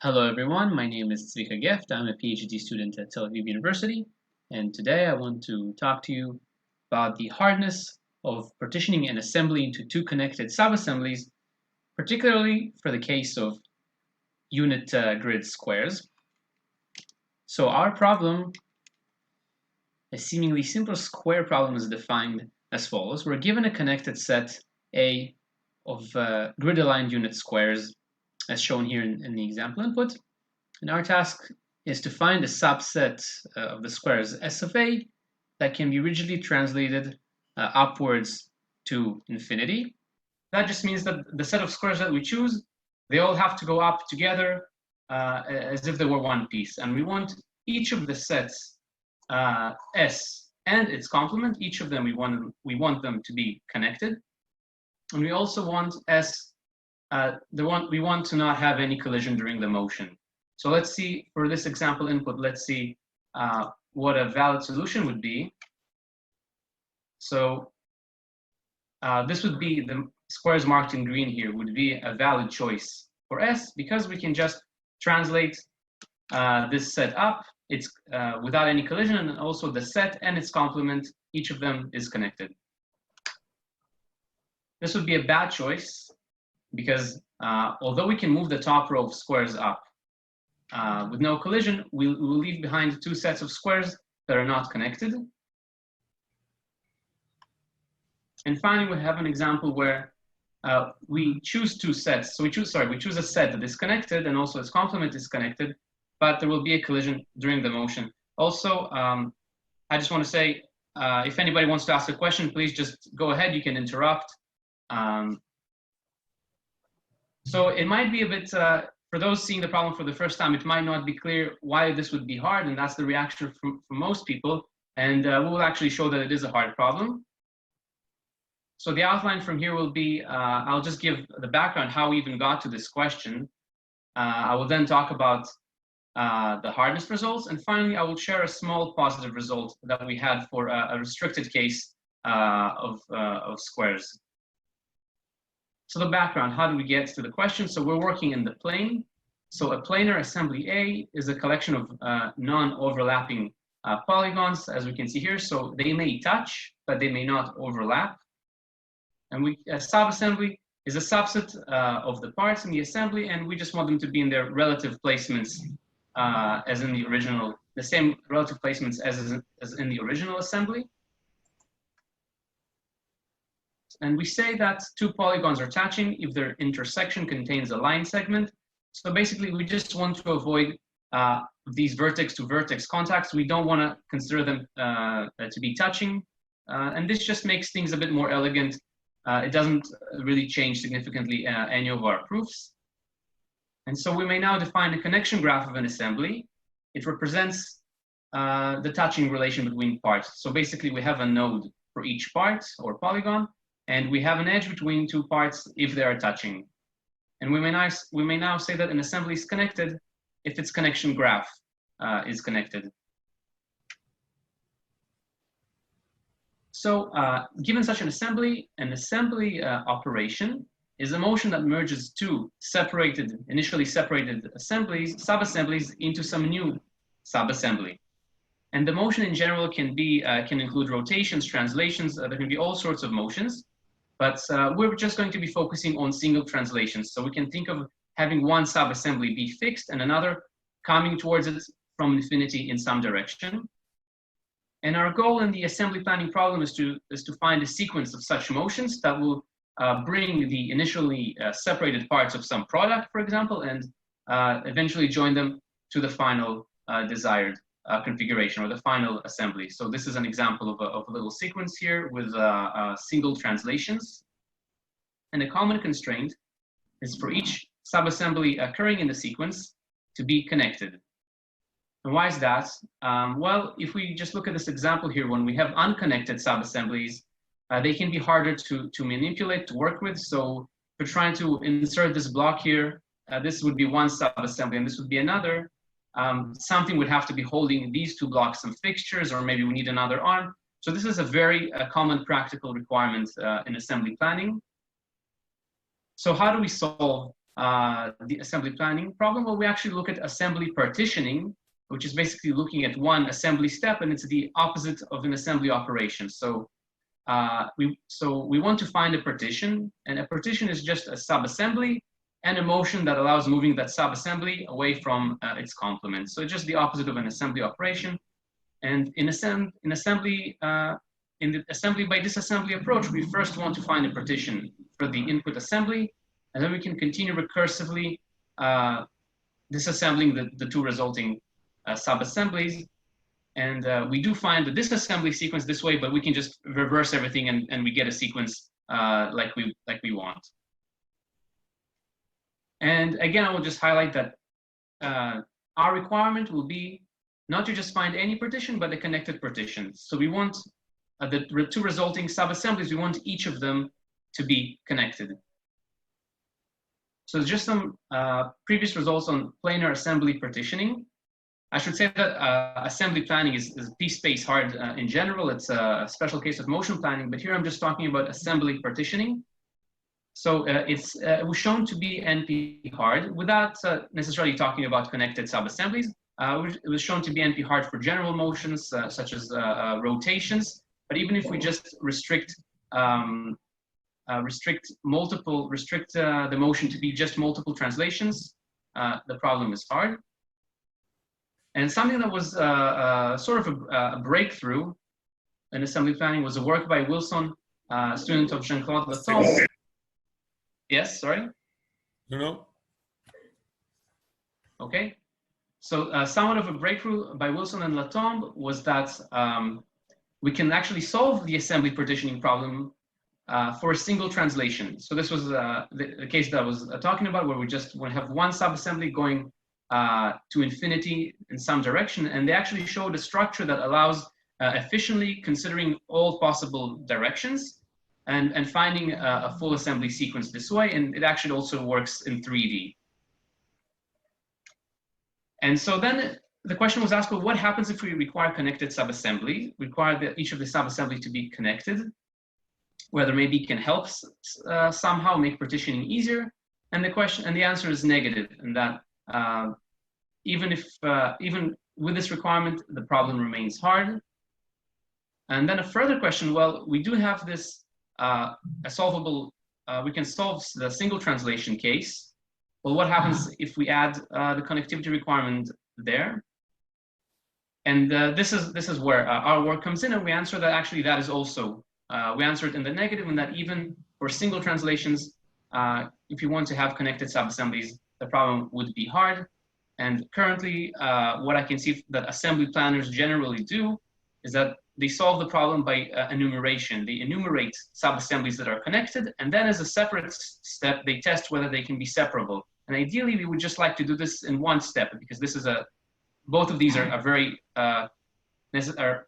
Hello everyone, my name is Zvika Gift. I'm a PhD student at Tel Aviv University, and today I want to talk to you about the hardness of partitioning an assembly into two connected subassemblies, particularly for the case of unit grid squares. So our problem, a seemingly simple square problem, is defined as follows. We're given a connected set A of grid-aligned unit squares as shown here in the example input. And our task is to find a subset of the squares S of A that can be rigidly translated upwards to infinity. That just means that the set of squares that we choose, they all have to go up together as if they were one piece. And we want each of the sets S and its complement, each of them we want them to be connected. And we also want S we want to not have any collision during the motion. So let's see, for this example input, let's see what a valid solution would be. So this would be, the squares marked in green here would be a valid choice for S, because we can just translate this set up. It's without any collision, and also the set and its complement, each of them is connected. This would be a bad choice, because although we can move the top row of squares up with no collision, we'll leave behind two sets of squares that are not connected. And finally, we have an example where we choose two sets. So we choose a set that is connected and also its complement is connected, but there will be a collision during the motion. Also, I just want to say, if anybody wants to ask a question, please just go ahead, you can interrupt. So it might be a bit, for those seeing the problem for the first time, it might not be clear why this would be hard, and that's the reaction from most people. And we will actually show that it is a hard problem. So the outline from here will be, I'll just give the background, how we even got to this question. I will then talk about the hardness results. And finally, I will share a small positive result that we had for a restricted case of squares. So the background, how do we get to the question? So we're working in the plane. So a planar assembly A is a collection of non-overlapping polygons, as we can see here. So they may touch, but they may not overlap. And a subassembly is a subset of the parts in the assembly, and we just want them to be in their relative placements as in the original, the same relative placements as in the original assembly. And we say that two polygons are touching if their intersection contains a line segment. So basically, we just want to avoid these vertex-to-vertex contacts. We don't want to consider them to be touching. And this just makes things a bit more elegant. It doesn't really change significantly any of our proofs. And so we may now define a connection graph of an assembly. It represents the touching relation between parts. So basically, we have a node for each part or polygon, and we have an edge between two parts if they are touching. And we may now say that an assembly is connected if its connection graph is connected. So given such an assembly operation is a motion that merges two initially separated subassemblies into some new subassembly. And the motion in general can include rotations, translations, there can be all sorts of motions. But we're just going to be focusing on single translations. So we can think of having one subassembly be fixed and another coming towards it from infinity in some direction. And our goal in the assembly planning problem is to find a sequence of such motions that will bring the initially separated parts of some product, for example, and eventually join them to the final desired configuration or the final assembly. So this is an example of a little sequence here with single translations. And a common constraint is for each subassembly occurring in the sequence to be connected. And why is that? Well, if we just look at this example here, when we have unconnected subassemblies, they can be harder to manipulate, to work with. So if we're trying to insert this block here, this would be one subassembly and this would be another. Something would have to be holding these two blocks, some fixtures, or maybe we need another arm. So this is a very common practical requirement in assembly planning. So how do we solve the assembly planning problem? Well, we actually look at assembly partitioning, which is basically looking at one assembly step, and it's the opposite of an assembly operation. So we want to find a partition, and a partition is just a subassembly and a motion that allows moving that subassembly away from its complement. So it's just the opposite of an assembly operation. And in the assembly by disassembly approach, we first want to find a partition for the input assembly, and then we can continue recursively disassembling the two resulting subassemblies. And we do find the disassembly sequence this way, but we can just reverse everything and we get a sequence like we want. And again, I will just highlight that our requirement will be not to just find any partition, but a connected partition. So we want the two resulting subassemblies, we want each of them to be connected. So just some previous results on planar assembly partitioning. I should say that assembly planning is p-space hard in general. It's a special case of motion planning, but here I'm just talking about assembly partitioning. So it was shown to be NP hard without necessarily talking about connected subassemblies. It was shown to be NP hard for general motions such as rotations. But even if we just restrict the motion to be just multiple translations, the problem is hard. And something that was sort of a breakthrough in assembly planning was a work by Wilson, student of Jean-Claude Latombe. Yes, sorry? No. Okay. So somewhat of a breakthrough by Wilson and Latombe was that we can actually solve the assembly partitioning problem for a single translation. So this was the case that I was talking about, where we just want to have one subassembly going to infinity in some direction, and they actually showed a structure that allows efficiently considering all possible directions and finding a full assembly sequence this way, and it actually also works in 3D. And so then the question was asked, well, what happens if we require connected subassembly, require each of the subassemblies to be connected, whether maybe it can help somehow make partitioning easier? And the answer is negative, and that even with this requirement, the problem remains hard. And then a further question, well, we do have this we can solve the single translation case. Well, what happens if we add the connectivity requirement there? And this is where our work comes in, and we answer that actually that is also, we answer it in the negative, and that even for single translations, if you want to have connected subassemblies, the problem would be hard. And currently, what I can see that assembly planners generally do is that they solve the problem by enumeration. They enumerate subassemblies that are connected, and then as a separate step, they test whether they can be separable. And ideally, we would just like to do this in one step, because this is both of these are very are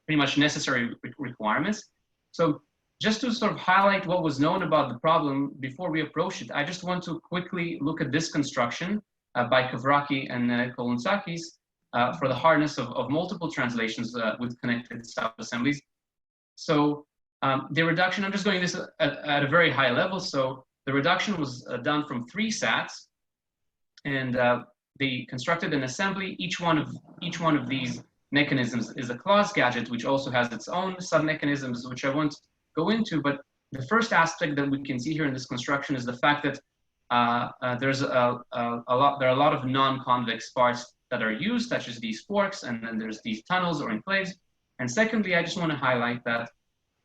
pretty much necessary requirements. So just to sort of highlight what was known about the problem before we approach it, I just want to quickly look at this construction by Kavraki and Kolontzakis for the hardness of multiple translations with connected subassemblies. So the reduction, I'm just going this at a very high level. So the reduction was done from 3 sats, and they constructed an assembly. Each one of these mechanisms is a clause gadget, which also has its own sub-mechanisms, which I won't go into. But the first aspect that we can see here in this construction is the fact that there are a lot of non-convex parts that are used, such as these forks, and then there's these tunnels or enclaves. And secondly, I just want to highlight that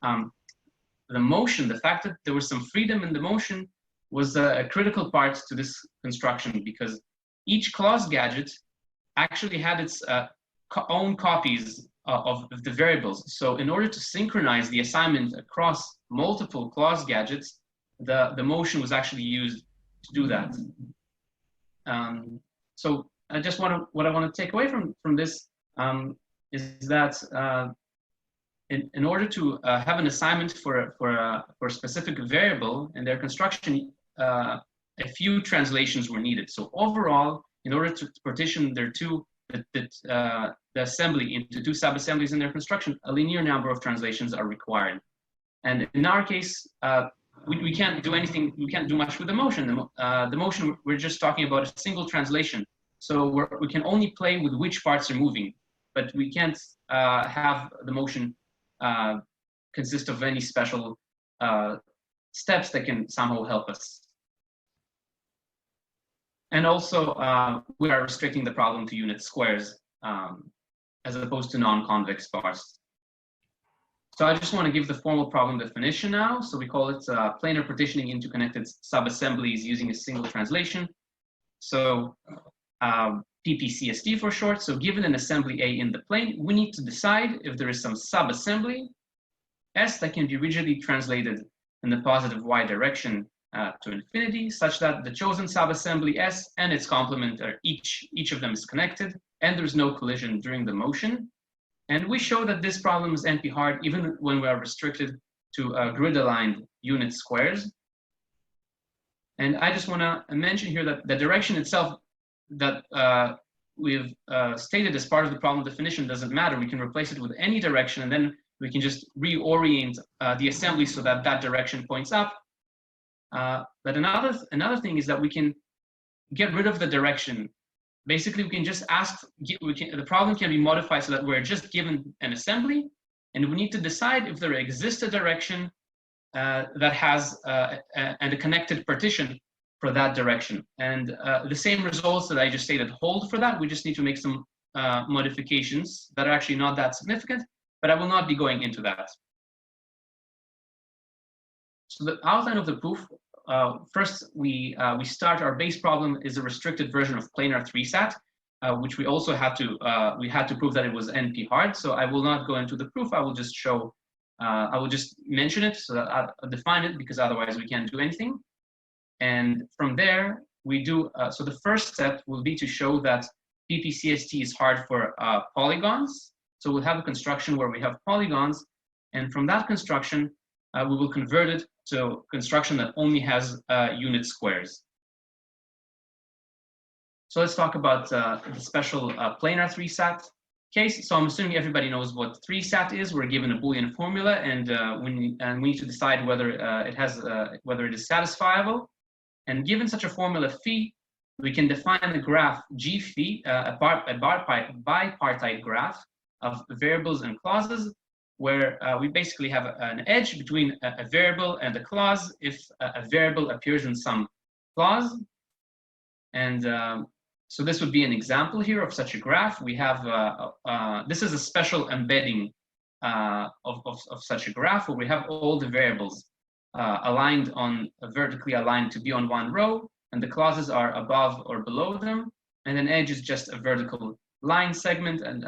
the motion, the fact that there was some freedom in the motion, was a critical part to this construction, because each clause gadget actually had its own copies of the variables. So in order to synchronize the assignment across multiple clause gadgets, the motion was actually used to do that. So I just what I want to take away from this is that in order to have an assignment for a specific variable in their construction, a few translations were needed. So overall, in order to partition the assembly into 2 subassemblies in their construction, a linear number of translations are required. And in our case, we can't do anything, we can't do much with the motion. The motion, we're just talking about a single translation. So we can only play with which parts are moving, but we can't have the motion consist of any special steps that can somehow help us. And also, we are restricting the problem to unit squares as opposed to non-convex bars. So I just want to give the formal problem definition now. So we call it planar partitioning into connected subassemblies using a single translation. So PPCST for short. So given an assembly A in the plane, we need to decide if there is some subassembly S that can be rigidly translated in the positive Y direction to infinity, such that the chosen subassembly S and its complement are each of them is connected, and there's no collision during the motion. And we show that this problem is NP-hard even when we are restricted to grid-aligned unit squares. And I just want to mention here that the direction itself that we've stated as part of the problem definition doesn't matter. We can replace it with any direction, and then we can just reorient the assembly so that that direction points up. But another thing is that we can get rid of the direction. Basically, we can just ask, the problem can be modified so that we're just given an assembly, and we need to decide if there exists a direction that has and a connected partition for that direction. And the same results that I just stated hold for that. We just need to make some modifications that are actually not that significant, but I will not be going into that. So the outline of the proof, first we start, our base problem is a restricted version of planar 3-sat, which we also had to prove that it was NP-hard. So I will not go into the proof. I will just show, I will just mention it so that I'll define it, because otherwise we can't do anything. And from there we do, so the first step will be to show that PPCST is hard for polygons. So we'll have a construction where we have polygons, and from that construction, we will convert it to construction that only has unit squares. So let's talk about the special planar 3-sat case. So I'm assuming everybody knows what 3-sat is. We're given a Boolean formula, and we need to decide whether whether it is satisfiable. And given such a formula phi, we can define the graph G phi, a bipartite graph of variables and clauses, where we basically have an edge between a variable and a clause if a variable appears in some clause. And so this would be an example here of such a graph. We have, this is a special embedding of such a graph, where we have all the variables aligned on, vertically aligned to be on one row, and the clauses are above or below them, and an edge is just a vertical line segment, and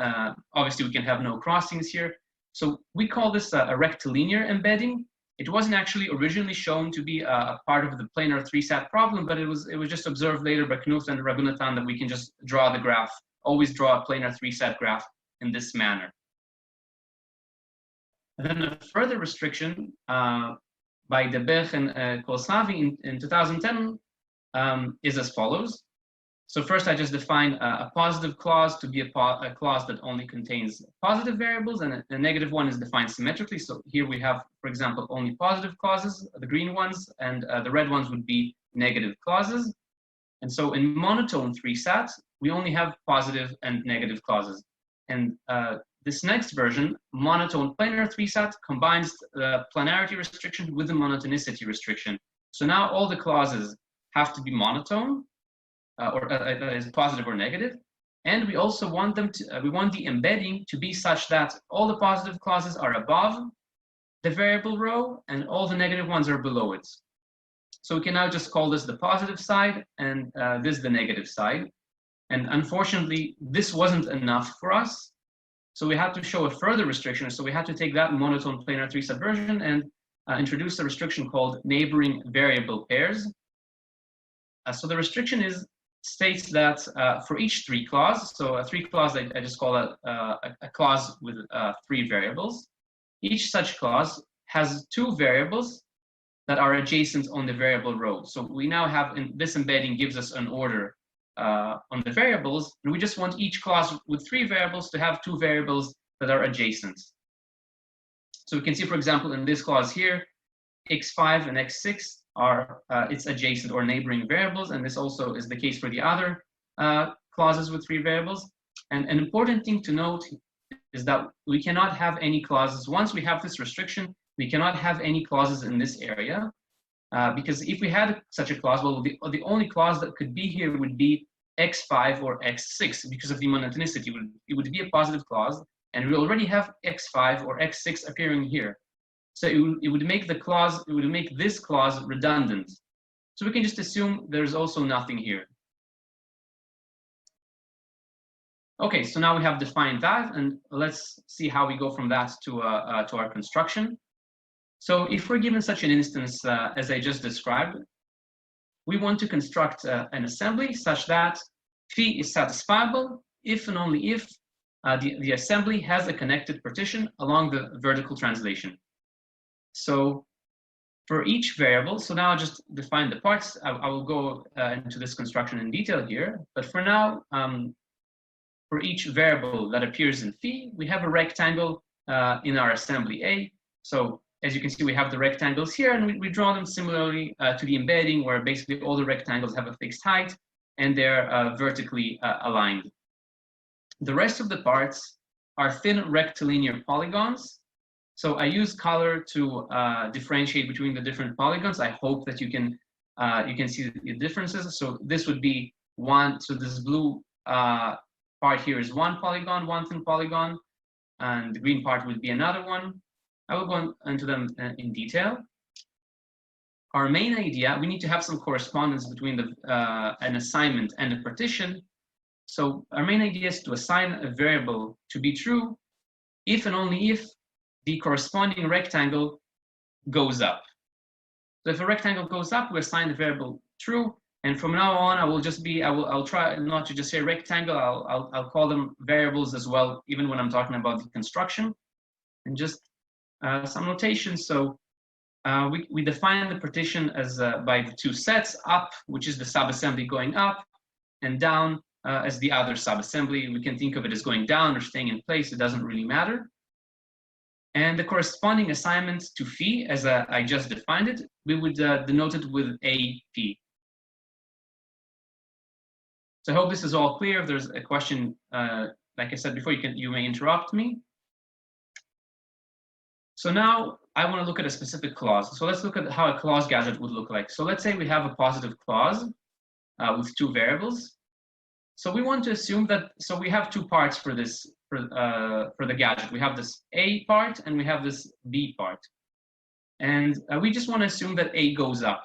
obviously we can have no crossings here. So we call this a rectilinear embedding. It wasn't actually originally shown to be a part of the planar 3-sat problem, but it was just observed later by Knuth and Raghunathan that we can just draw the graph, always draw a planar 3-sat graph in this manner. And then a further restriction by De Berg and Kolsavi in 2010 is as follows. So first, I just define a positive clause to be a clause that only contains positive variables, and a negative one is defined symmetrically. So here we have, for example, only positive clauses, the green ones, and the red ones would be negative clauses. And so in monotone 3-sat, we only have positive and negative clauses. And this next version, monotone planar 3-sat, combines the planarity restriction with the monotonicity restriction. So now all the clauses have to be monotone, or is positive or negative, and we also want them to we want the embedding to be such that all the positive clauses are above the variable row and all the negative ones are below it. So we can now just call this the positive side and this the negative side. And unfortunately, this wasn't enough for us, so we had to show a further restriction. So we had to take that monotone planar 3-sat version and introduce a restriction called neighboring variable pairs. So the restriction states that for each 3 clause, so a 3 clause, I just call it a clause with 3 variables. Each such clause has 2 variables that are adjacent on the variable row. So we now have, this embedding gives us an order on the variables, and we just want each clause with 3 variables to have 2 variables that are adjacent. So we can see, for example, in this clause here, x5 and x6 are its adjacent or neighboring variables, and this also is the case for the other clauses with free variables. And an important thing to note is that we cannot have any clauses. Once we have this restriction, we cannot have any clauses in this area, because if we had such a clause, well, the only clause that could be here would be x5 or x6 because of the monotonicity. It would be a positive clause, and we already have x5 or x6 appearing here. So it would make the clause, it would make this clause redundant. So we can just assume there's also nothing here. Okay, so now we have defined that, and let's see how we go from that to our construction. So if we're given such an instance as I just described, we want to construct an assembly such that phi is satisfiable if and only if the assembly has a connected partition along the vertical translation. So for each variable, so now I'll just define the parts. I will go into this construction in detail here, but for now, for each variable that appears in phi, we have a rectangle in our assembly A. So as you can see, we have the rectangles here, and we draw them similarly to the embedding, where basically all the rectangles have a fixed height and they're vertically aligned. The rest of the parts are thin rectilinear polygons. So I use color to differentiate between the different polygons. I hope that you can see the differences. So this would be one. So this blue part here is one polygon, one thin polygon, and the green part would be another one. I will go into them in detail. Our main idea, we need to have some correspondence between an assignment and a partition. So our main idea is to assign a variable to be true if and only if the corresponding rectangle goes up. So if a rectangle goes up, we assign the variable true, and from now on, I'll try not to just say rectangle. I'll call them variables as well, even when I'm talking about the construction. And just some notation. So we define the partition as by the two sets: up, which is the subassembly going up, and down as the other subassembly. We can think of it as going down or staying in place. It doesn't really matter. And the corresponding assignment to phi, as I just defined it, we would denote it with a phi. So I hope this is all clear. If there's a question, like I said before, you may interrupt me. So now I want to look at a specific clause. So let's look at how a clause gadget would look like. So let's say we have a positive clause with two variables. So we want to assume that, so we have two parts for this, for the gadget. We have this A part and we have this B part. And we just want to assume that A goes up.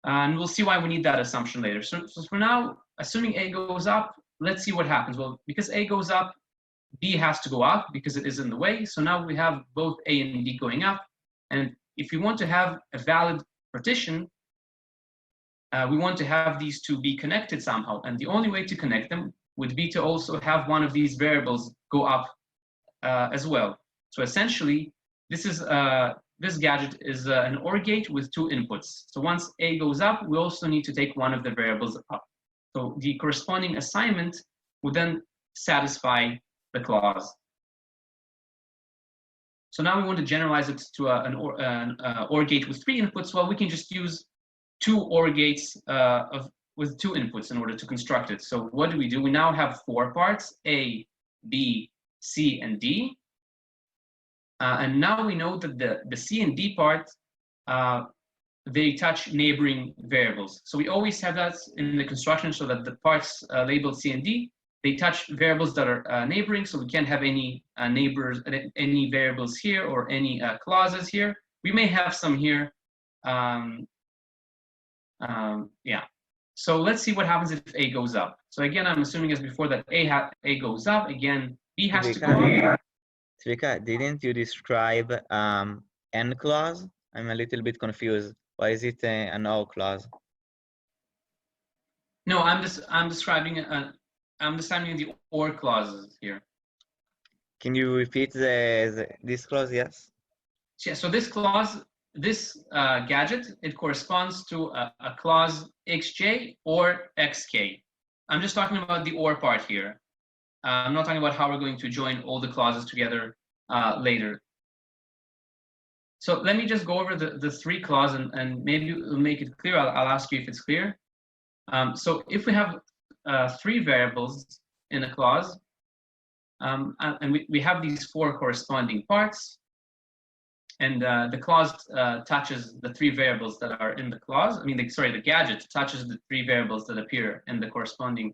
And we'll see why we need that assumption later. So for now, assuming A goes up, let's see what happens. Well, because A goes up, B has to go up because it is in the way. So now we have both A and B going up. And if we want to have a valid partition, we want to have these two be connected somehow. And the only way to connect them would be to also have one of these variables go up as well. So essentially, this gadget is an OR gate with two inputs. So once A goes up, we also need to take one of the variables up. So the corresponding assignment would then satisfy the clause. So now we want to generalize it to an OR gate with three inputs. Well, we can just use two OR gates with two inputs in order to construct it. So what do? We now have four parts: A, B, C, and D. And now we know that the C and D part, they touch neighboring variables. So we always have that in the construction, so that the parts labeled C and D, they touch variables that are neighboring. So we can't have any neighbors, any variables here, or any clauses here. We may have some here. Yeah. So let's see what happens if A goes up. So again, I'm assuming as before that A goes up. Again, B has to go up. Zvika, didn't you describe N clause? I'm a little bit confused. Why is it an O clause? No, I'm describing the OR clauses here. Can you repeat this clause? Yes. Yeah. So this clause, this gadget, it corresponds to a clause xj or xk. I'm just talking about the OR part here. I'm not talking about how we're going to join all the clauses together later. So let me just go over the three clauses and maybe we'll make it clear. I'll ask you if it's clear. So if we have three variables in a clause, and we have these four corresponding parts, and the clause touches the three variables that are in the clause. I mean, the gadget touches the three variables that appear in the corresponding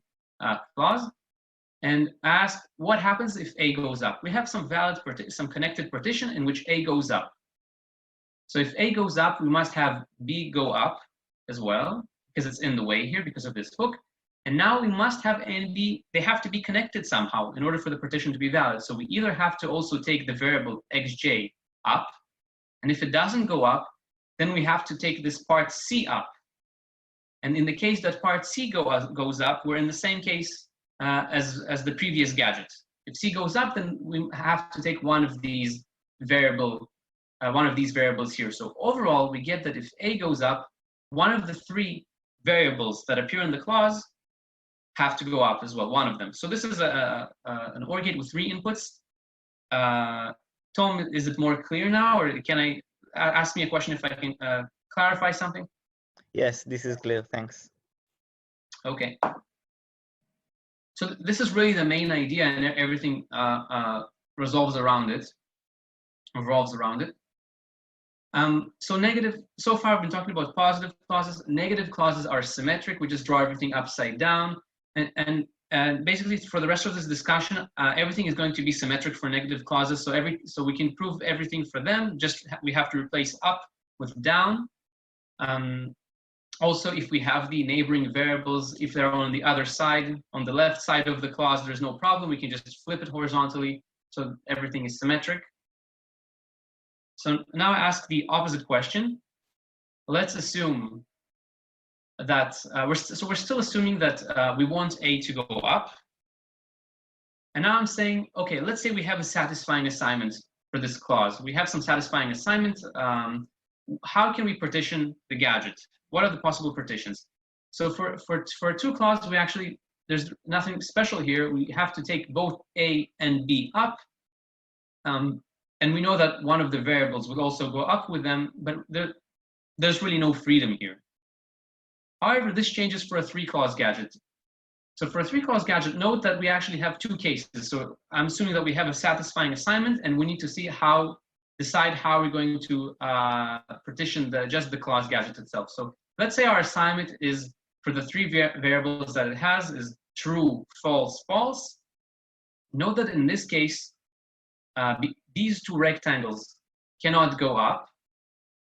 clause. And ask what happens if A goes up. We have some connected partition in which A goes up. So if A goes up, we must have B go up as well, because it's in the way here because of this hook. And now we must have A and B, they have to be connected somehow in order for the partition to be valid. So we either have to also take the variable xj up, and if it doesn't go up, then we have to take this part C up. And in the case that part C goes up, we're in the same case as the previous gadget. If C goes up, then we have to take one of these variables here. So overall, we get that if A goes up, one of the three variables that appear in the clause have to go up as well, one of them. So this is an OR gate with three inputs. Tom, is it more clear now, or can I ask me a question if I can clarify something? Yes, this is clear, thanks. Okay. So this is really the main idea, and everything revolves around it. So far I've been talking about positive clauses. Negative clauses are symmetric. We just draw everything upside down. And basically for the rest of this discussion, everything is going to be symmetric for negative clauses. So we can prove everything for them. Just we have to replace up with down. Also, if we have the neighboring variables, if they're on the other side, on the left side of the clause, there's no problem. We can just flip it horizontally, so everything is symmetric. So now I ask the opposite question. Let's assume that we're still assuming that we want A to go up. And now I'm saying, okay, let's say we have a satisfying assignment for this clause. We have some satisfying assignment. How can we partition the gadget? What are the possible partitions? So for two clauses, there's nothing special here. We have to take both A and B up. And we know that one of the variables will also go up with them, but there's really no freedom here. However, this changes for a three-clause gadget. So for a three-clause gadget, note that we actually have two cases. So I'm assuming that we have a satisfying assignment, and we need to decide how we're going to partition just the clause gadget itself. So let's say our assignment is for the three variables that it has is true, false, false. Note that in this case, these two rectangles cannot go up.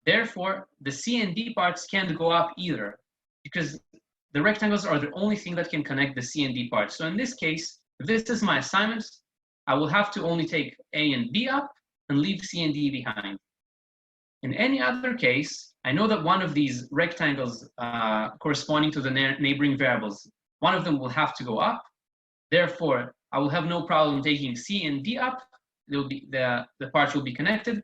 Therefore, the C and D parts can't go up either, because the rectangles are the only thing that can connect the C and D parts. So in this case, if this is my assignment, I will have to only take A and B up and leave C and D behind. In any other case, I know that one of these rectangles corresponding to the neighboring variables, one of them will have to go up. Therefore, I will have no problem taking C and D up. The parts will be connected,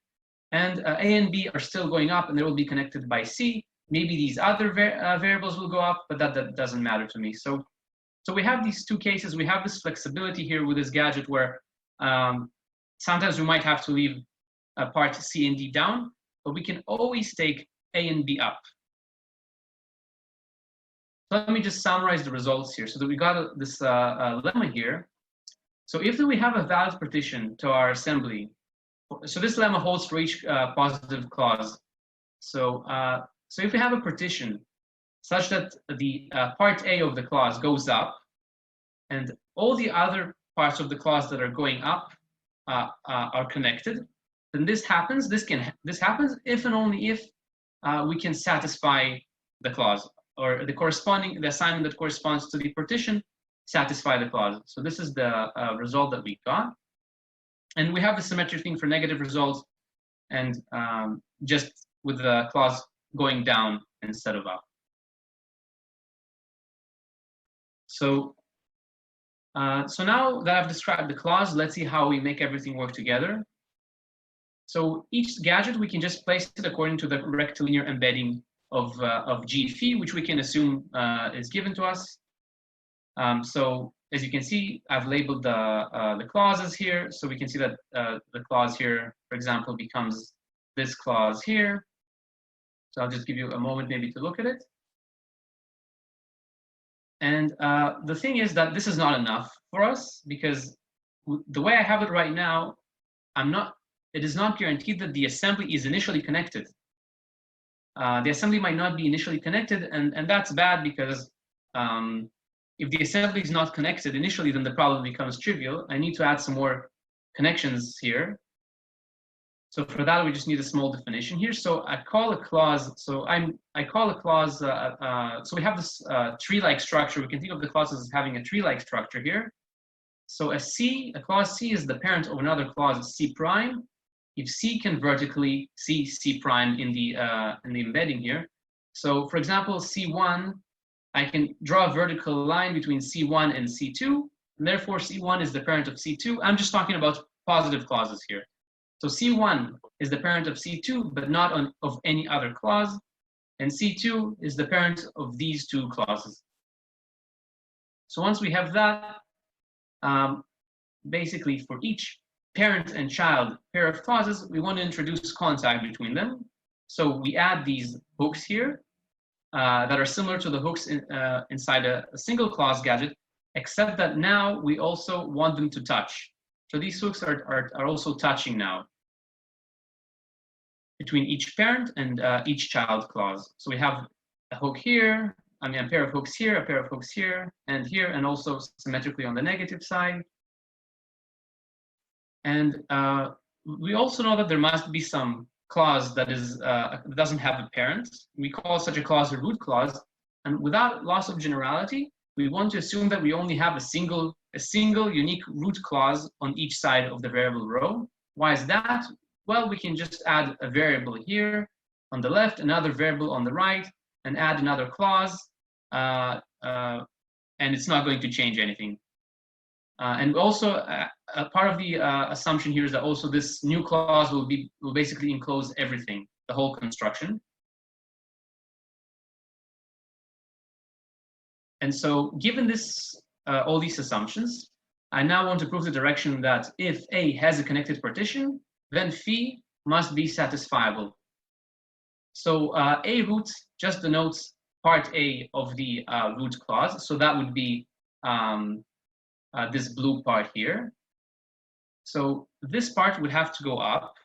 and A and B are still going up, and they will be connected by C. Maybe these other variables will go up, but that doesn't matter to me. So we have these two cases. We have this flexibility here with this gadget where sometimes we might have to leave part C and D down, but we can always take A and B up. So let me just summarize the results here so that we got this lemma here. So if we have a valid partition to our assembly, so this lemma holds for each positive clause. So if we have a partition such that the part A of the clause goes up, and all the other parts of the clause that are going up are connected, then this happens. This happens if and only if we can satisfy the clause, or the assignment that corresponds to the partition satisfy the clause. So this is the result that we got. And we have the symmetric thing for negative results, and just with the clause going down instead of up. So now that I've described the clause, let's see how we make everything work together. So each gadget, we can just place it according to the rectilinear embedding of G phi, which we can assume is given to us. So as you can see, I've labeled the clauses here. So we can see that the clause here, for example, becomes this clause here. So I'll just give you a moment maybe to look at it. And the thing is that this is not enough for us, because the way I have it right now, it is not guaranteed that the assembly is initially connected. The assembly might not be initially connected, and that's bad, because if the assembly is not connected initially, then the problem becomes trivial. I need to add some more connections here. So for that, we just need a small definition here. So I call a clause. So I call a clause. So we have this tree-like structure. We can think of the clauses as having a tree-like structure here. So a clause C is the parent of another clause C prime. If C can vertically see C prime in the embedding here. So for example, C1, I can draw a vertical line between C1 and C2. And therefore, C1 is the parent of C2. I'm just talking about positive clauses here. So C1 is the parent of C2, but not of any other clause. And C2 is the parent of these two clauses. So once we have that, basically for each parent and child pair of clauses, we want to introduce contact between them. So we add these hooks here that are similar to the hooks inside a single clause gadget, except that now we also want them to touch. So these hooks are also touching now between each parent and each child clause. So we have a hook here, a pair of hooks here, a pair of hooks here, and also symmetrically on the negative side. And we also know that there must be some clause that doesn't have a parent. We call such a clause a root clause. And without loss of generality, we want to assume that we only have a single unique root clause on each side of the variable row. Why is that? Well, we can just add a variable here on the left, another variable on the right, and add another clause, and it's not going to change anything. And also, a part of the assumption here is that also this new clause will basically enclose everything, the whole construction. And so, given this, all these assumptions, I now want to prove the direction that if A has a connected partition, then phi must be satisfiable. So A root just denotes part A of the root clause. So that would be this blue part here. So this part would have to go up,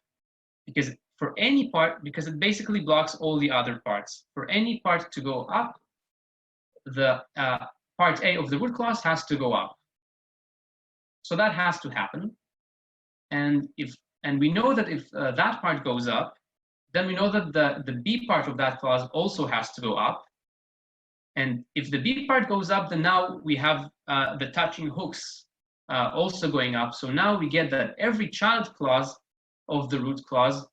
because for any part, because it basically blocks all the other parts. For any part to go up, the part A of the root clause has to go up. So that has to happen. And we know that if that part goes up, then we know that the B part of that clause also has to go up. And if the B part goes up, then now we have the touching hooks also going up. So now we get that every child clause of the root clause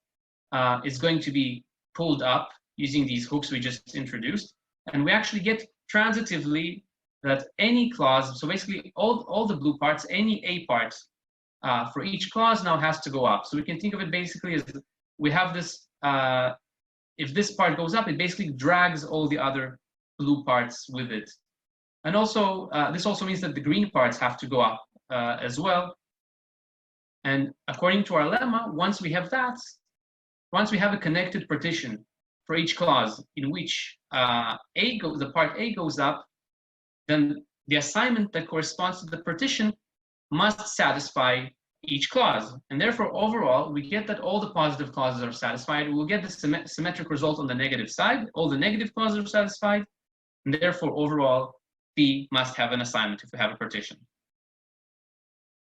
is going to be pulled up using these hooks we just introduced. And we actually get transitively that any clause, so basically all the blue parts, any A parts for each clause now has to go up. So we can think of it basically as we have this, if this part goes up, it basically drags all the other blue parts with it. And also, this also means that the green parts have to go up as well. And according to our lemma, once we have that, once we have a connected partition for each clause in which the part A goes up, then the assignment that corresponds to the partition must satisfy each clause. And therefore, overall, we get that all the positive clauses are satisfied. We'll get the symmetric result on the negative side. All the negative clauses are satisfied. And therefore, overall, B must have an assignment if we have a partition.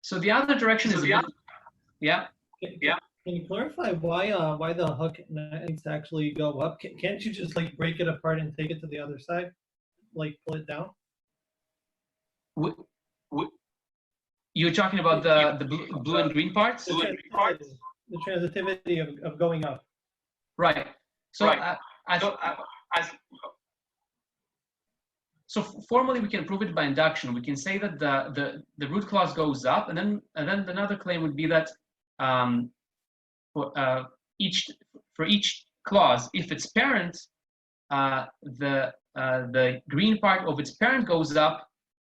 So the other direction is, yeah. Can you clarify why the hook needs to actually go up? Can't you just like break it apart and take it to the other side, like pull it down? You're talking about the blue and green parts? The transitivity of going up. Right. So right. So formally, we can prove it by induction. We can say that the root clause goes up, and then another claim would be that for each clause, if its parent, the green part of its parent goes up,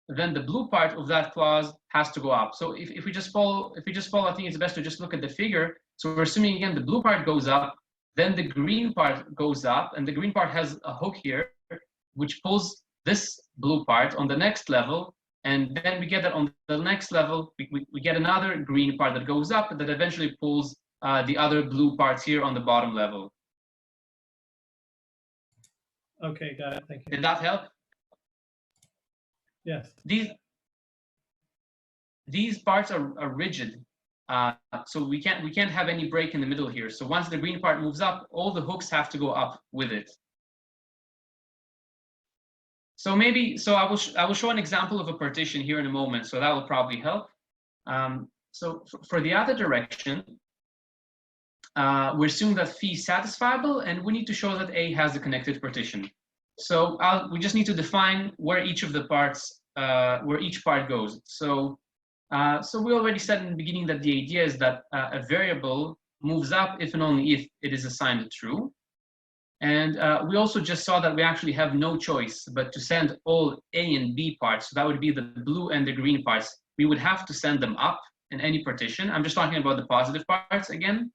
then the blue part of that clause has to go up. So if we just follow, I think it's best to just look at the figure. So we're assuming again the blue part goes up, then the green part goes up, and the green part has a hook here, which pulls this blue part on the next level, and then we get that on the next level, we get another green part that goes up that eventually pulls the other blue parts here on the bottom level. Okay, got it. Thank you. Did that help? Yes. These parts are rigid, so we can't have any break in the middle here. So once the green part moves up, all the hooks have to go up with it. So I will show an example of a partition here in a moment. So that will probably help. So for the other direction, we're assuming that phi is satisfiable, and we need to show that A has a connected partition. So we just need to define where each of the parts, where each part goes. So we already said in the beginning that the idea is that a variable moves up if and only if it is assigned true. And we also just saw that we actually have no choice but to send all A and B parts. So that would be the blue and the green parts. We would have to send them up in any partition. I'm just talking about the positive parts again.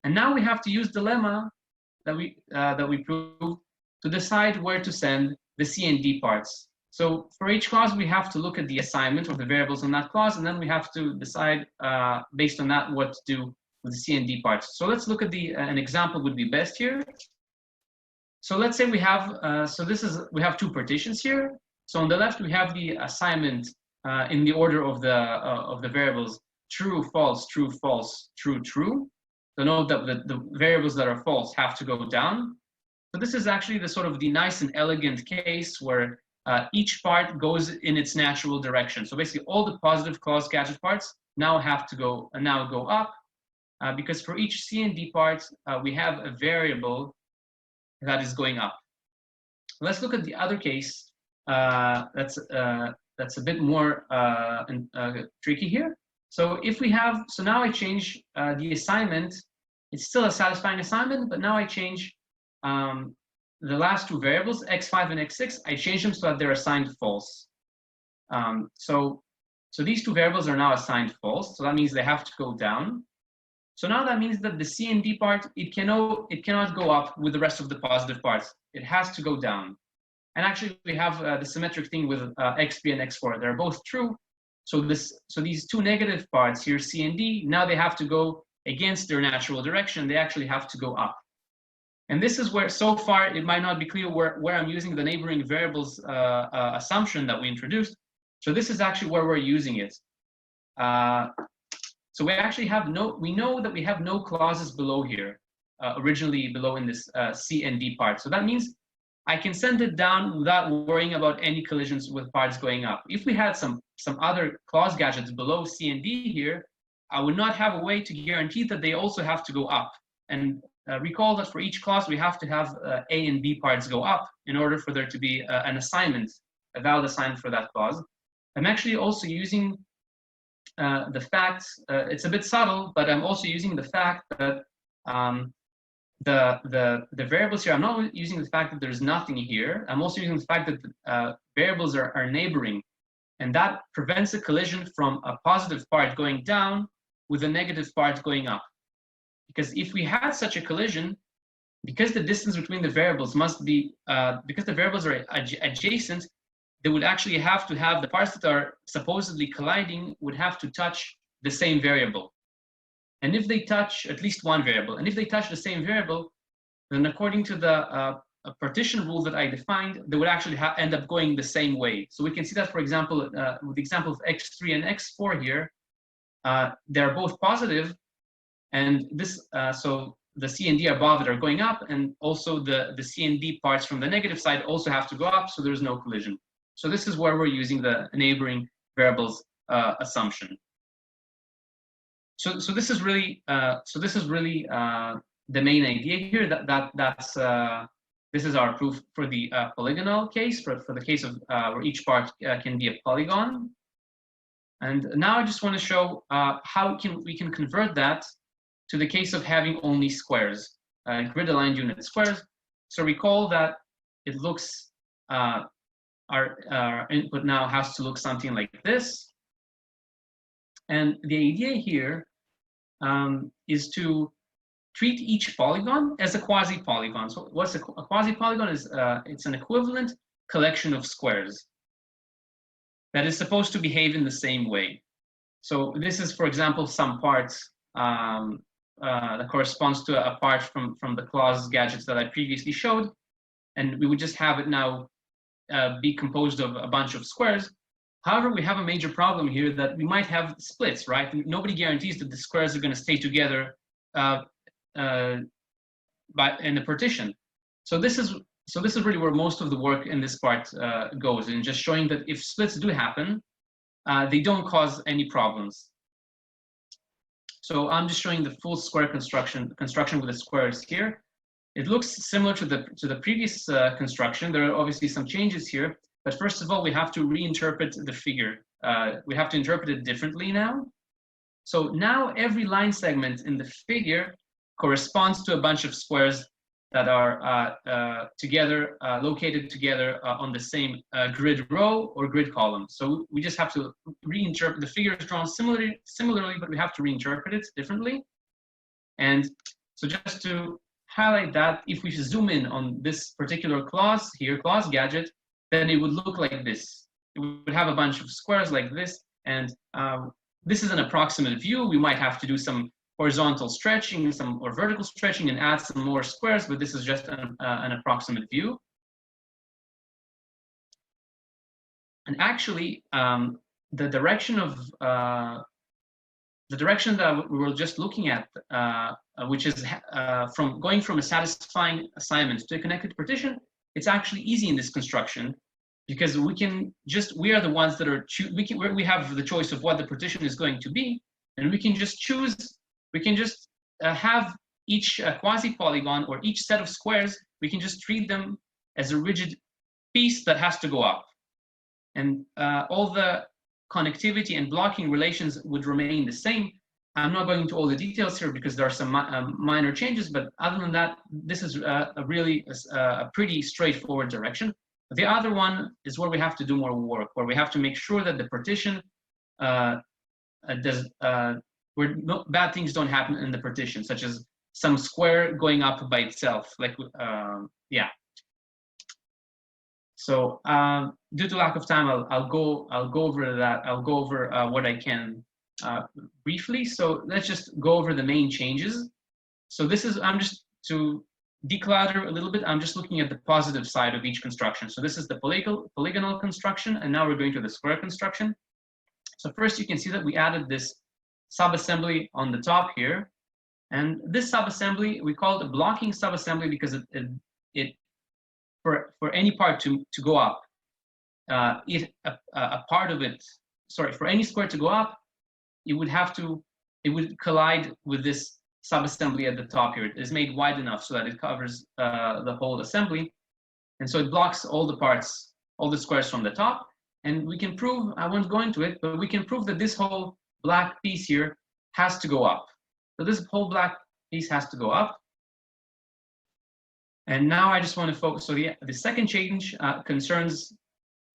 And now we have to use the lemma that we proved to decide where to send the C and D parts. So for each clause, we have to look at the assignment of the variables in that clause, and then we have to decide based on that what to do with the C and D parts. So let's look at an example would be best here. So let's say we have we have two partitions here. So on the left we have the assignment in the order of the variables true, false, true, false, true, true. So note that the variables that are false have to go down. So this is actually the sort of the nice and elegant case where each part goes in its natural direction. So basically all the positive clause gadget parts now have to go up because for each C and D part we have a variable that is going up. Let's look at the other case that's a bit more tricky here. So if we have, so now I change the assignment. It's still a satisfying assignment, but now I change the last two variables, x5 and x6. I change them so that they're assigned false. So these two variables are now assigned false. So that means they have to go down. So now that means that the C and D part, it cannot go up with the rest of the positive parts. It has to go down. And actually we have the symmetric thing with x3 and x4. They're both true. So these two negative parts here, C and D, now they have to go against their natural direction. They actually have to go up. And this is where, so far, it might not be clear where I'm using the neighboring variables assumption that we introduced. So this is actually where we're using it. So we actually have we know that we have no clauses below here, originally below in this C and D part. So that means I can send it down without worrying about any collisions with parts going up. If we had some other clause gadgets below C and D here, I would not have a way to guarantee that they also have to go up. And recall that for each clause, we have to have A and B parts go up in order for there to be an assignment, a valid assignment for that clause. I'm actually also using the fact, it's a bit subtle, but I'm also using the fact that the variables here, I'm not using the fact that there's nothing here. I'm also using the fact that variables are neighboring, and that prevents a collision from a positive part going down with a negative part going up. Because if we had such a collision, because the distance between the variables must be, because the variables are adjacent, they would actually have to have the parts that are supposedly colliding would have to touch the same variable. And if they touch at least one variable, and if they touch the same variable, then according to the partition rule that I defined, they would actually end up going the same way. So we can see that, for example, with the example of x3 and x4 here, they're both positive, and this so the C and D above it are going up, and also the C and D parts from the negative side also have to go up, so there's no collision. So this is where we're using the neighboring variables assumption. So this is really the main idea here. This is our proof for the polygonal case, for the case of where each part can be a polygon. And now I just want to show how we can convert that to the case of having only squares, grid-aligned unit squares. So recall that it looks, our input now has to look something like this. And the idea here is to treat each polygon as a quasi-polygon. So what's a quasi-polygon is? It's an equivalent collection of squares that is supposed to behave in the same way. So this is, for example, some parts that corresponds to a part from the clause gadgets that I previously showed, and we would just have it now be composed of a bunch of squares. However, we have a major problem here that we might have splits, right? Nobody guarantees that the squares are going to stay together in the partition. So this is really where most of the work in this part goes, in just showing that if splits do happen, they don't cause any problems. So I'm just showing the full square construction with the squares here. It looks similar to the previous construction. There are obviously some changes here, but first of all, we have to reinterpret the figure. We have to interpret it differently now. So now every line segment in the figure corresponds to a bunch of squares that are located together on the same grid row or grid column. So we just have to reinterpret. The figure is drawn similarly, but we have to reinterpret it differently. And so just to highlight that, if we zoom in on this particular clause here, clause gadget, then it would look like this. It would have a bunch of squares like this, and this is an approximate view. We might have to do some horizontal stretching, or vertical stretching, and add some more squares, but this is just an approximate view. And actually, the direction that we were just looking at, which is going from a satisfying assignment to a connected partition, it's actually easy in this construction, because we are the ones that are we have the choice of what the partition is going to be, and we can just choose. We can just have each quasi-polygon or each set of squares, we can just treat them as a rigid piece that has to go up. And all the connectivity and blocking relations would remain the same. I'm not going into all the details here because there are some minor changes, but other than that, this is a pretty straightforward direction. The other one is where we have to do more work, where we have to make sure that the partition where bad things don't happen in the partition, such as some square going up by itself, yeah. So due to lack of time, I'll go over that. I'll go over what I can briefly. So let's just go over the main changes. So I'm just to declutter a little bit. I'm just looking at the positive side of each construction. So this is the polygonal construction, and now we're going to the square construction. So first, you can see that we added this subassembly on the top here, and this subassembly we call it a blocking subassembly because it for any part to go up, a part of it, sorry, for any square to go up, it would collide with this subassembly at the top here. It is made wide enough so that it covers the whole assembly, and so it blocks all the parts, all the squares from the top. And we can prove, I won't go into it, but we can prove that this whole black piece here has to go up. So this whole black piece has to go up. And now I just want to focus. So the second change concerns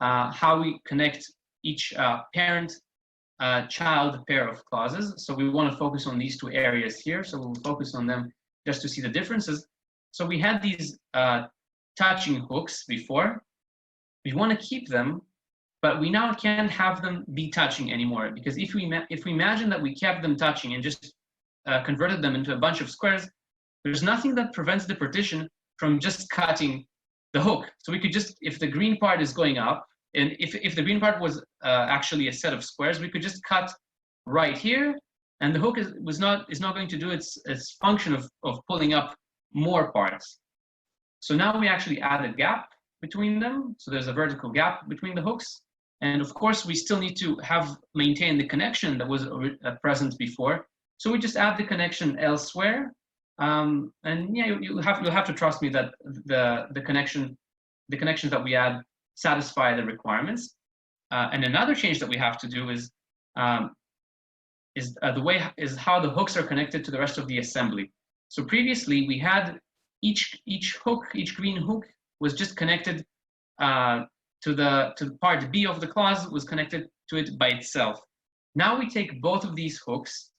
how we connect each parent-child pair of clauses. So we want to focus on these two areas here. So we'll focus on them just to see the differences. So we had these touching hooks before. We want to keep them, but we now can't have them be touching anymore, because if we imagine that we kept them touching and just converted them into a bunch of squares, there's nothing that prevents the partition from just cutting the hook. So we could just, if the green part is going up, and if the green part was actually a set of squares, we could just cut right here, and the hook is not going to do its function of pulling up more parts. So now we actually add a gap between them. So there's a vertical gap between the hooks. And of course, we still need to maintain the connection that was present before. So we just add the connection elsewhere. And yeah, you'll have to trust me that the connections that we add satisfy the requirements. And another change that we have to do is how the hooks are connected to the rest of the assembly. So previously we had each green hook was just connected to the part B of the clause, was connected to it by itself. Now we take both of these hooks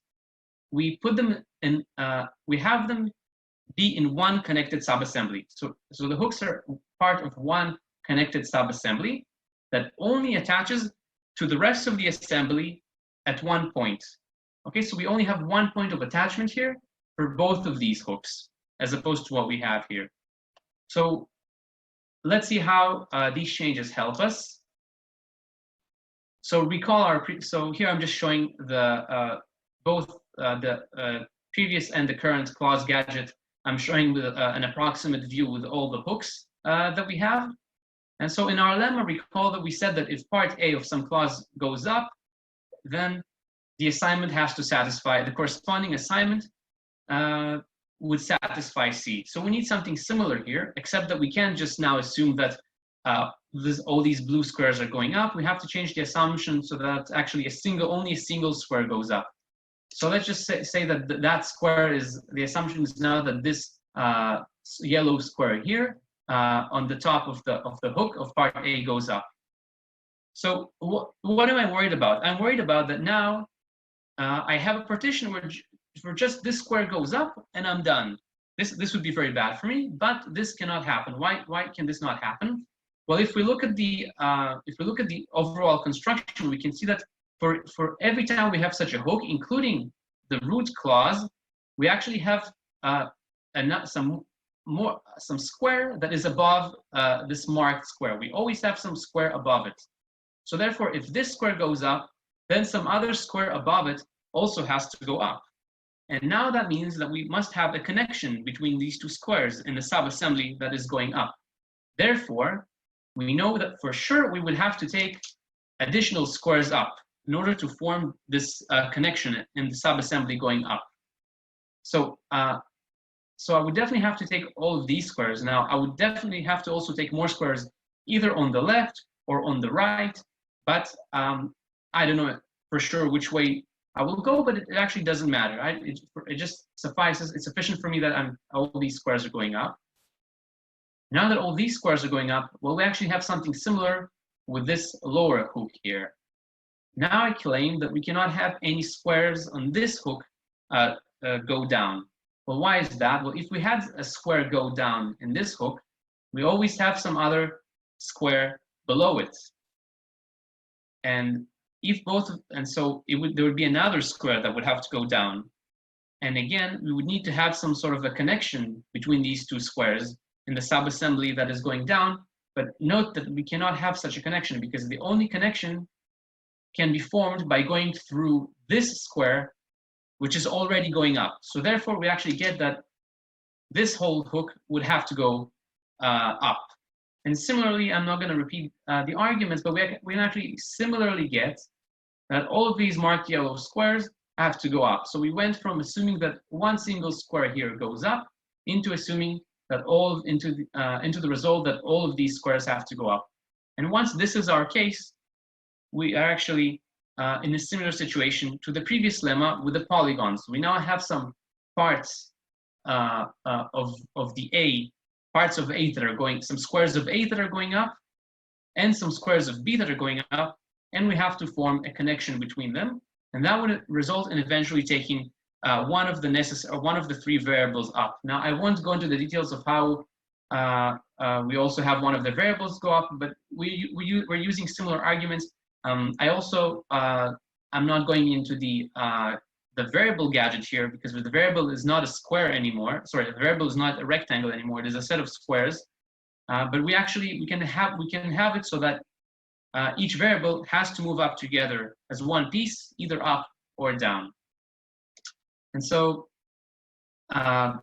we put them in, we have them be in one connected subassembly. So the hooks are part of one connected subassembly that only attaches to the rest of the assembly at one point. Okay, so we only have one point of attachment here for both of these hooks, as opposed to what we have here. So let's see how these changes help us. So recall so here I'm just showing the both the previous and the current clause gadget. I'm showing an approximate view with all the hooks that we have. And so in our lemma, recall that we said that if part A of some clause goes up, then the assignment has to satisfy, the corresponding assignment would satisfy C. So we need something similar here, except that we can't just now assume that all these blue squares are going up. We have to change the assumption so that actually only a single square goes up. So let's just say that that square is, the assumption is now that this yellow square here on the top of the hook of part A goes up. So what am I worried about? I'm worried about that now I have a partition where just this square goes up and I'm done. This would be very bad for me, but this cannot happen. Why can this not happen? Well, if we look at the overall construction, we can see that for every time we have such a hook, including the root clause, we actually have some square that is above this marked square. We always have some square above it. So therefore, if this square goes up, then some other square above it also has to go up. And now that means that we must have a connection between these two squares in the subassembly that is going up. Therefore, we know that for sure we would have to take additional squares up in order to form this connection in the subassembly going up. So I would definitely have to take all of these squares. Now, I would definitely have to also take more squares either on the left or on the right, but I don't know for sure which way I will go, but it actually doesn't matter. Right? It just suffices. It's sufficient for me that all these squares are going up. Now that all these squares are going up, well, we actually have something similar with this lower hook here. Now I claim that we cannot have any squares on this hook go down. Well, why is that? Well, if we had a square go down in this hook, we always have some other square below it. And if so there would be another square that would have to go down. And again, we would need to have some sort of a connection between these two squares in the subassembly that is going down. But note that we cannot have such a connection because the only connection can be formed by going through this square, which is already going up. So therefore, we actually get that this whole hook would have to go up. And similarly, I'm not going to repeat the arguments, but we actually similarly get that all of these marked yellow squares have to go up. So we went from assuming that one single square here goes up into assuming that into the result that all of these squares have to go up. And once this is our case, we are actually in a similar situation to the previous lemma with the polygons. We now have some parts of the A, parts of A that are going, some squares of A that are going up, and some squares of B that are going up, and we have to form a connection between them, and that would result in eventually taking one of the three variables up. Now, I won't go into the details of how we also have one of the variables go up, but we're using similar arguments. I'm not going into the variable gadget here because the variable is not a square anymore. Sorry, the variable is not a rectangle anymore. It is a set of squares. But we can have it so that each variable has to move up together as one piece, either up or down. And so, to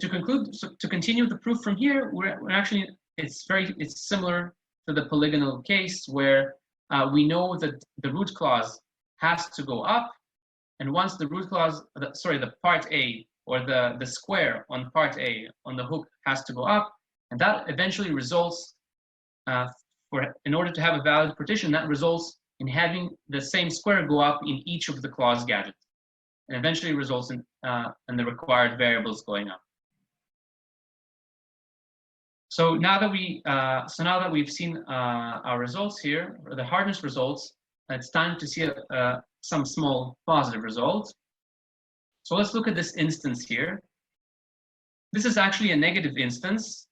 conclude, to continue the proof from here, we're actually it's similar to the polygonal case where we know that the root clause has to go up, and once the root clause, the part A or the square on part A on the hook has to go up, and that eventually results in order to have a valid partition, that results in having the same square go up in each of the clause gadgets, and eventually results in the required variables going up. So now that we've seen our results here, or the hardness results, it's time to see some small positive result. So let's look at this instance here. This is actually a negative instance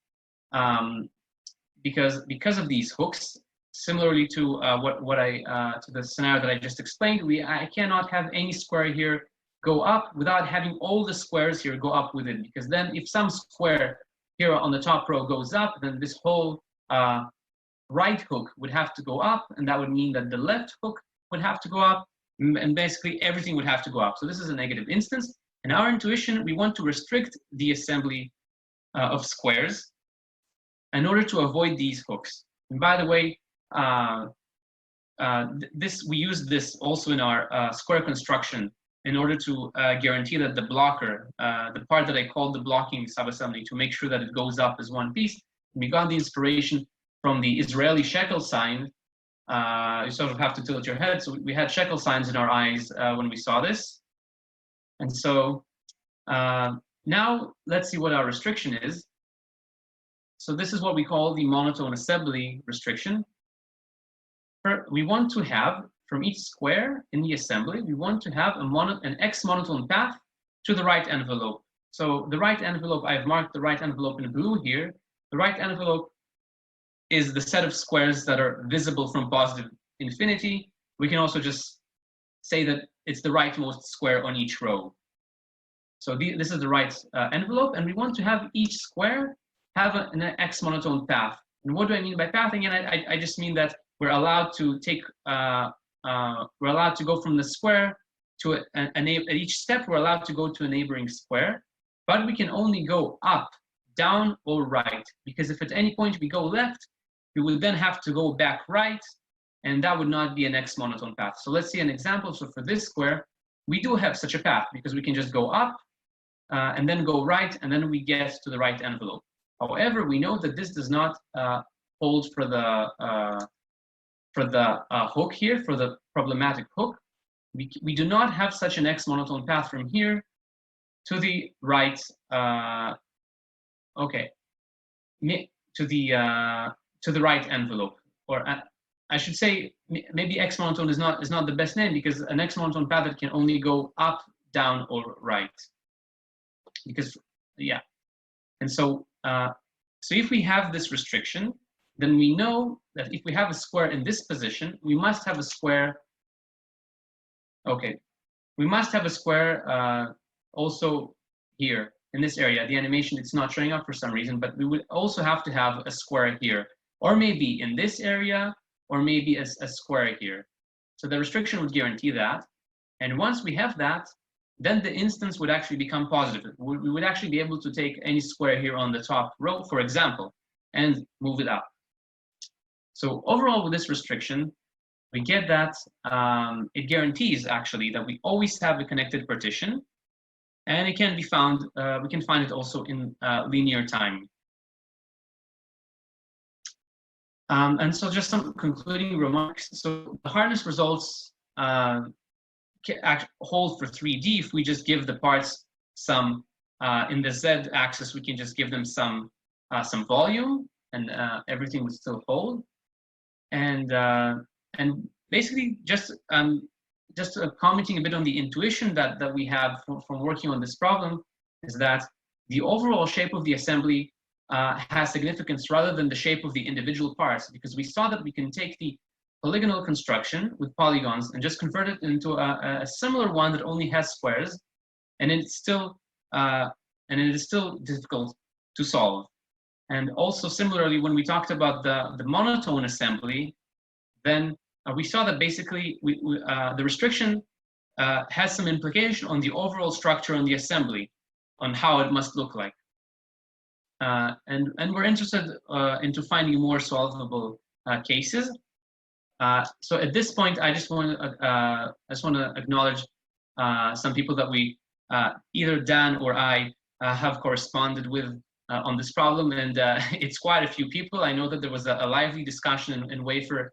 because of these hooks. Similarly to to the scenario that I just explained, I cannot have any square here go up without having all the squares here go up with it, because then if some square here on the top row goes up, then this whole right hook would have to go up, and that would mean that the left hook would have to go up, and basically everything would have to go up. So this is a negative instance. In our intuition, we want to restrict the assembly of squares in order to avoid these hooks. And by the way, we use this also in our square construction in order to guarantee that the blocker, the part that I called the blocking subassembly, to make sure that it goes up as one piece. We got the inspiration from the Israeli shekel sign. You sort of have to tilt your head. So we had shekel signs in our eyes when we saw this. And so now let's see what our restriction is. So this is what we call the monotone assembly restriction. We want to have, from each square in the assembly, we want to have an X monotone path to the right envelope. So the right envelope, I've marked the right envelope in blue here. The right envelope is the set of squares that are visible from positive infinity. We can also just say that it's the rightmost square on each row. So this is the right envelope, and we want to have each square have an X monotone path. And what do I mean by path? Again, I just mean that we're allowed to take, we're allowed to go from the square to at each step, we're allowed to go to a neighboring square, but we can only go up, down, or right, because if at any point we go left, we would then have to go back right, and that would not be an X monotone path. So let's see an example. So for this square, we do have such a path because we can just go up and then go right, and then we get to the right envelope. However, we know that this does not hold for the hook here, for the problematic hook. We do not have such an X monotone path from here to the right. Okay, to the right envelope, or I should say maybe X monotone is not the best name, because an X monotone path that can only go up, down, or right. Because yeah, and so so if we have this restriction, then we know that if we have a square in this position, we must have a square. Okay, we must have a square also here in this area. The animation, it's not showing up for some reason, but we would also have to have a square here, or maybe in this area, or maybe a square here. So the restriction would guarantee that. And once we have that, then the instance would actually become positive. We would actually be able to take any square here on the top row, for example, and move it up. So overall, with this restriction, we get that it guarantees actually that we always have a connected partition, and it can be found, we can find it also in linear time. And so just some concluding remarks. So the hardness results hold for 3D if we just give the parts some, in the Z axis, we can just give them some volume, and everything would still hold. And basically just commenting a bit on the intuition that we have from working on this problem, is that the overall shape of the assembly has significance rather than the shape of the individual parts, because we saw that we can take the polygonal construction with polygons and just convert it into a similar one that only has squares, and it is still difficult to solve. And also similarly, when we talked about the monotone assembly, then we saw that basically the restriction has some implication on the overall structure on the assembly, on how it must look like. And we're interested into finding more solvable cases. So at this point, I just want to acknowledge some people that we either Dan or I have corresponded with on this problem, and it's quite a few people. I know that there was a lively discussion in Wafer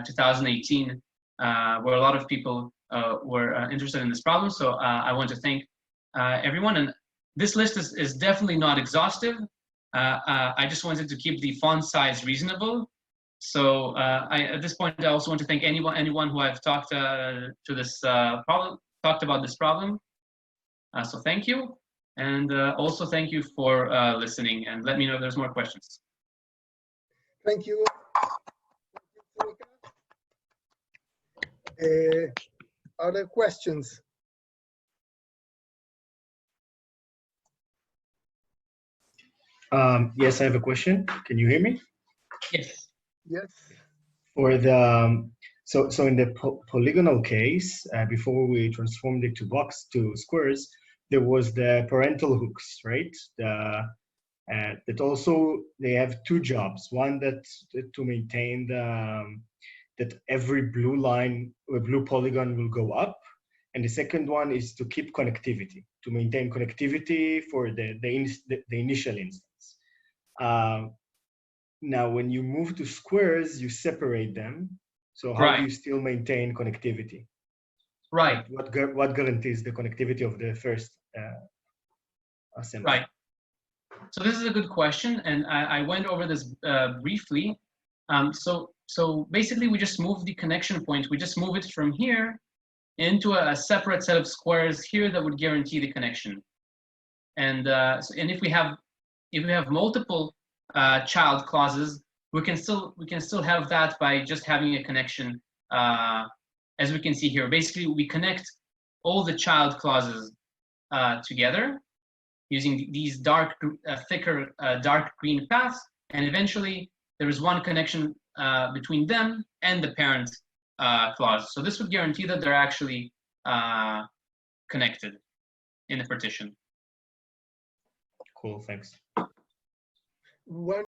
2018 where a lot of people were interested in this problem. So I want to thank everyone. And this list is definitely not exhaustive. I just wanted to keep the font size reasonable. So at this point, I also want to thank anyone who I've talked to this talked about this problem. So thank you, and also thank you for listening. And let me know if there's more questions. Thank you. Other questions? Yes, I have a question. Can you hear me? Yes. Yes. For the so in the polygonal case, before we transformed it to squares, there was the parental hooks, right? That also they have two jobs. One that to maintain that every blue line or blue polygon will go up, and the second one is to keep connectivity, to maintain connectivity for the initial instance. Now, when you move to squares, you separate them. So how do you still maintain connectivity? Right. What guarantees the connectivity of the first assembly? Right. So this is a good question, and I went over this briefly. So basically, we just move the connection point. We just move it from here into a separate set of squares here that would guarantee the connection. And and if we have multiple child clauses, we can still have that by just having a connection, as we can see here. Basically, we connect all the child clauses together using these thicker dark green paths, and eventually there is one connection between them and the parent clause. So this would guarantee that they're actually connected in the partition. Cool, thanks. One